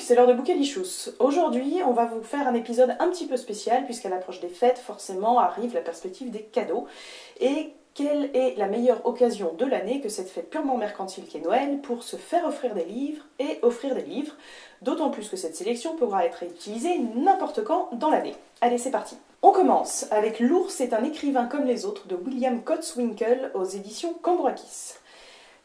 c'est l'heure de Bouquet-Lichous. Aujourd'hui, on va vous faire un épisode un petit peu spécial, puisqu'à l'approche des fêtes, forcément, arrive la perspective des cadeaux. Et quelle est la meilleure occasion de l'année que cette fête purement mercantile qu'est Noël pour se faire offrir des livres et offrir des livres, d'autant plus que cette sélection pourra être utilisée n'importe quand dans l'année. Allez, c'est parti. On commence avec L'ours est un écrivain comme les autres de William Cotswinkle aux éditions Cambourakis.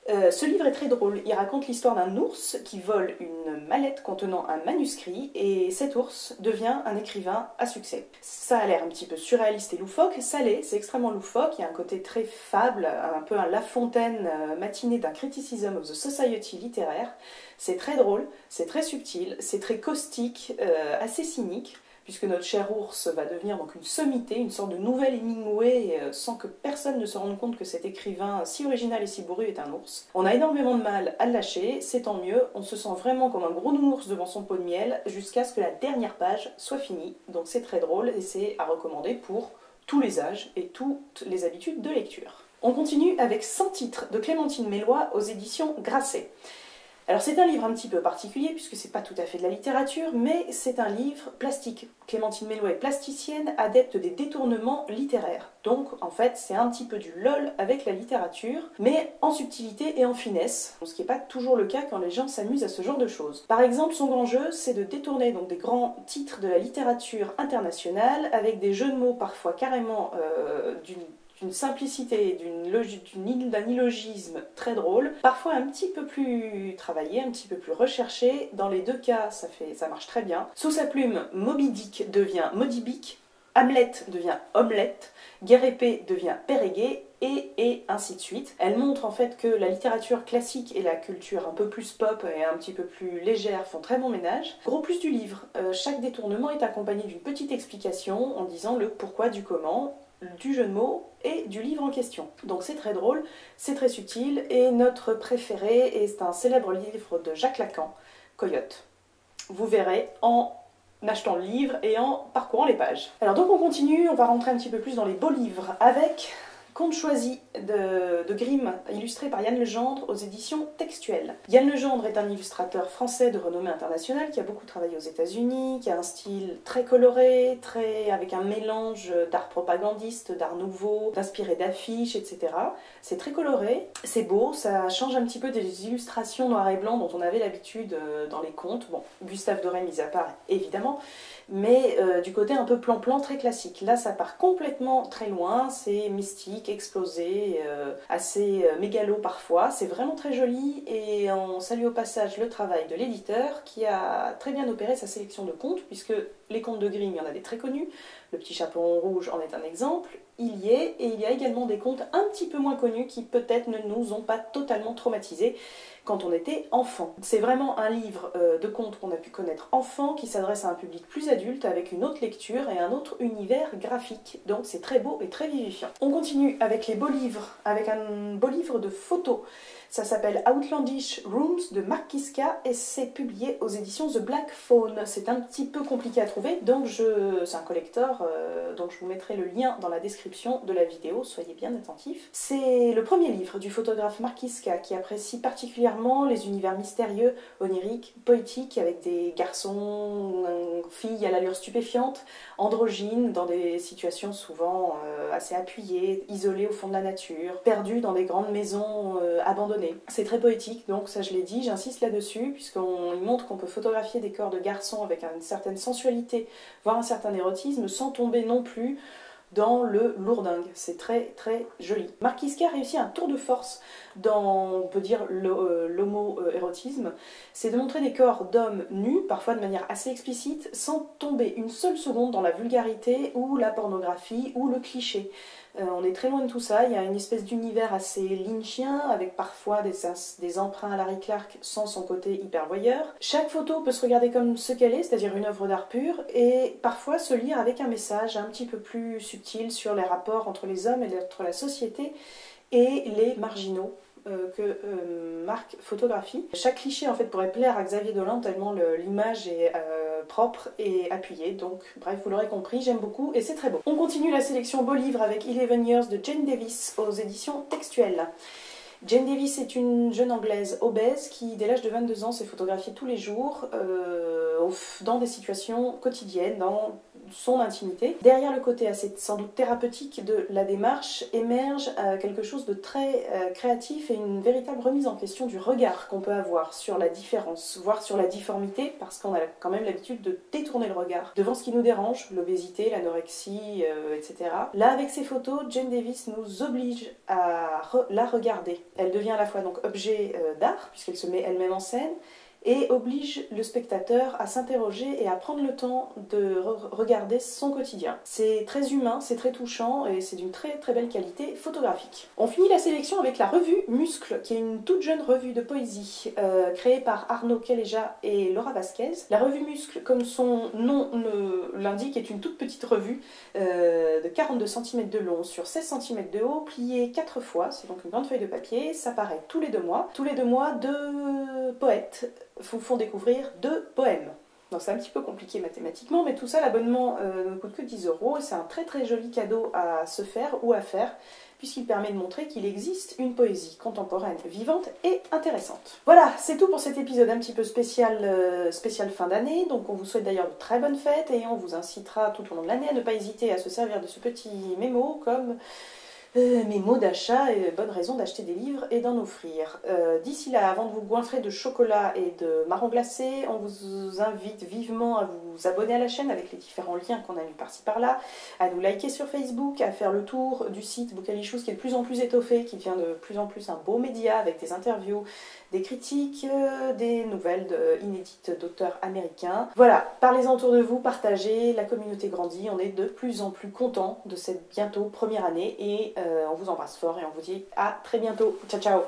Ce livre est très drôle, il raconte l'histoire d'un ours qui vole une mallette contenant un manuscrit et cet ours devient un écrivain à succès. Ça a l'air un petit peu surréaliste et loufoque, ça l'est, c'est extrêmement loufoque, il y a un côté très fable, un peu un La Fontaine matinée d'un criticism of the society littéraire. C'est très drôle, c'est très subtil, c'est très caustique, assez cynique, puisque notre cher ours va devenir donc une sommité, une sorte de nouvel Hemingway, sans que personne ne se rende compte que cet écrivain si original et si bourru est un ours. On a énormément de mal à le lâcher, c'est tant mieux, on se sent vraiment comme un gros nounours devant son pot de miel, jusqu'à ce que la dernière page soit finie, donc c'est très drôle et c'est à recommander pour tous les âges et toutes les habitudes de lecture. On continue avec 100 titres de Clémentine Melloy aux éditions Grasset. Alors c'est un livre un petit peu particulier puisque c'est pas tout à fait de la littérature, mais c'est un livre plastique. Clémentine Melloy est plasticienne, adepte des détournements littéraires. Donc en fait c'est un petit peu du LOL avec la littérature, mais en subtilité et en finesse, ce qui n'est pas toujours le cas quand les gens s'amusent à ce genre de choses. Par exemple, son grand jeu, c'est de détourner donc des grands titres de la littérature internationale avec des jeux de mots parfois carrément d'une simplicité, d'un illogisme très drôle, parfois un petit peu plus travaillé, un petit peu plus recherché. Dans les deux cas, ça marche très bien. Sous sa plume, Moby Dick devient Modi Bick, Hamlet devient Omelette, Guerre-épée devient Périguet, et ainsi de suite. Elle montre en fait que la littérature classique et la culture un peu plus pop et un petit peu plus légère font très bon ménage. Gros plus du livre, chaque détournement est accompagné d'une petite explication en disant le pourquoi du comment, du jeu de mots et du livre en question. Donc c'est très drôle, c'est très subtil, et notre préféré est un célèbre livre de Jacques Lacan, Coyote. Vous verrez en achetant le livre et en parcourant les pages. Alors donc on continue, on va rentrer un petit peu plus dans les beaux livres avec Contes choisis de Grimm, illustré par Yann Legendre aux éditions Textuelles. Yann Legendre est un illustrateur français de renommée internationale qui a beaucoup travaillé aux États-Unis, qui a un style très coloré, avec un mélange d'art propagandiste, d'art nouveau, inspiré d'affiches, etc. C'est très coloré, c'est beau, ça change un petit peu des illustrations noir et blanc dont on avait l'habitude dans les contes. Bon, Gustave Doré mis à part, évidemment, mais du côté un peu plan-plan très classique. Là, ça part complètement très loin, c'est mystique, explosé, assez mégalo parfois. C'est vraiment très joli et on salue au passage le travail de l'éditeur qui a très bien opéré sa sélection de contes, puisque les contes de Grimm, il y en a des très connus. Le Petit Chaperon Rouge en est un exemple. Il y est, et il y a également des contes un petit peu moins connus qui peut-être ne nous ont pas totalement traumatisés quand on était enfant. C'est vraiment un livre de contes qu'on a pu connaître enfant, qui s'adresse à un public plus adulte avec une autre lecture et un autre univers graphique. Donc c'est très beau et très vivifiant. On continue avec les beaux livres, avec un beau livre de photos. Ça s'appelle Outlandish Rooms de Marc Kiska et c'est publié aux éditions The Black Phone. C'est un petit peu compliqué à trouver, donc c'est un collector, donc je vous mettrai le lien dans la description de la vidéo, soyez bien attentifs. C'est le premier livre du photographe Marc Kiska qui apprécie particulièrement les univers mystérieux, oniriques, poétiques, avec des garçons, filles à l'allure stupéfiante, androgynes, dans des situations souvent assez appuyées, isolées au fond de la nature, perdus dans des grandes maisons abandonnées. C'est très poétique, donc ça je l'ai dit, j'insiste là-dessus, puisqu'il montre qu'on peut photographier des corps de garçons avec une certaine sensualité, voire un certain érotisme, sans tomber non plus dans le lourdingue. C'est très très joli. Marc Kiska a réussi un tour de force dans, on peut dire, l'homo-érotisme. C'est de montrer des corps d'hommes nus, parfois de manière assez explicite, sans tomber une seule seconde dans la vulgarité ou la pornographie ou le cliché. On est très loin de tout ça, il y a une espèce d'univers assez lynchien, avec parfois des emprunts à Larry Clark sans son côté hyper voyeur. Chaque photo peut se regarder comme ce qu'elle est, c'est-à-dire une œuvre d'art pur, et parfois se lire avec un message un petit peu plus subtil sur les rapports entre les hommes et entre la société et les marginaux que Marc photographie. Chaque cliché en fait pourrait plaire à Xavier Dolan tellement l'image est propre et appuyée, donc bref, vous l'aurez compris, j'aime beaucoup et c'est très beau. On continue la sélection beaux livres avec 11 Years de Jane Davis aux éditions Textuelles. Jane Davis est une jeune anglaise obèse qui, dès l'âge de 22 ans, s'est photographiée tous les jours dans des situations quotidiennes, dans son intimité. Derrière le côté assez sans doute thérapeutique de la démarche émerge quelque chose de très créatif et une véritable remise en question du regard qu'on peut avoir sur la différence, voire sur la difformité, parce qu'on a quand même l'habitude de détourner le regard devant ce qui nous dérange, l'obésité, l'anorexie, etc. Là, avec ces photos, Jane Davis nous oblige à la regarder. Elle devient à la fois donc objet d'art, puisqu'elle se met elle-même en scène, et oblige le spectateur à s'interroger et à prendre le temps de regarder son quotidien. C'est très humain, c'est très touchant et c'est d'une très très belle qualité photographique. On finit la sélection avec la revue Muscle, qui est une toute jeune revue de poésie créée par Arnaud Keleja et Laura Vasquez. La revue Muscle, comme son nom l'indique, est une toute petite revue de 42 cm de long sur 16 cm de haut, pliée 4 fois, c'est donc une grande feuille de papier, ça paraît tous les 2 mois. Tous les 2 mois, 2 poètes vous font découvrir 2 poèmes. Donc c'est un petit peu compliqué mathématiquement, mais tout ça, l'abonnement ne coûte que 10 € et c'est un très très joli cadeau à se faire ou à faire, puisqu'il permet de montrer qu'il existe une poésie contemporaine, vivante et intéressante. Voilà, c'est tout pour cet épisode un petit peu spécial fin d'année. Donc on vous souhaite d'ailleurs de très bonnes fêtes et on vous incitera tout au long de l'année à ne pas hésiter à se servir de ce petit mémo comme mes mots d'achat et bonne raison d'acheter des livres et d'en offrir. D'ici là, avant de vous goinfrer de chocolat et de marron glacé, on vous invite vivement à vous abonner à la chaîne avec les différents liens qu'on a mis par-ci par-là, à nous liker sur Facebook, à faire le tour du site Bookalichous qui est de plus en plus étoffé, qui devient de plus en plus un beau média avec des interviews, des critiques, des nouvelles inédites d'auteurs américains. Voilà, parlez-en autour de vous, partagez, la communauté grandit, on est de plus en plus contents de cette bientôt première année et on vous embrasse fort et on vous dit à très bientôt. Ciao ciao.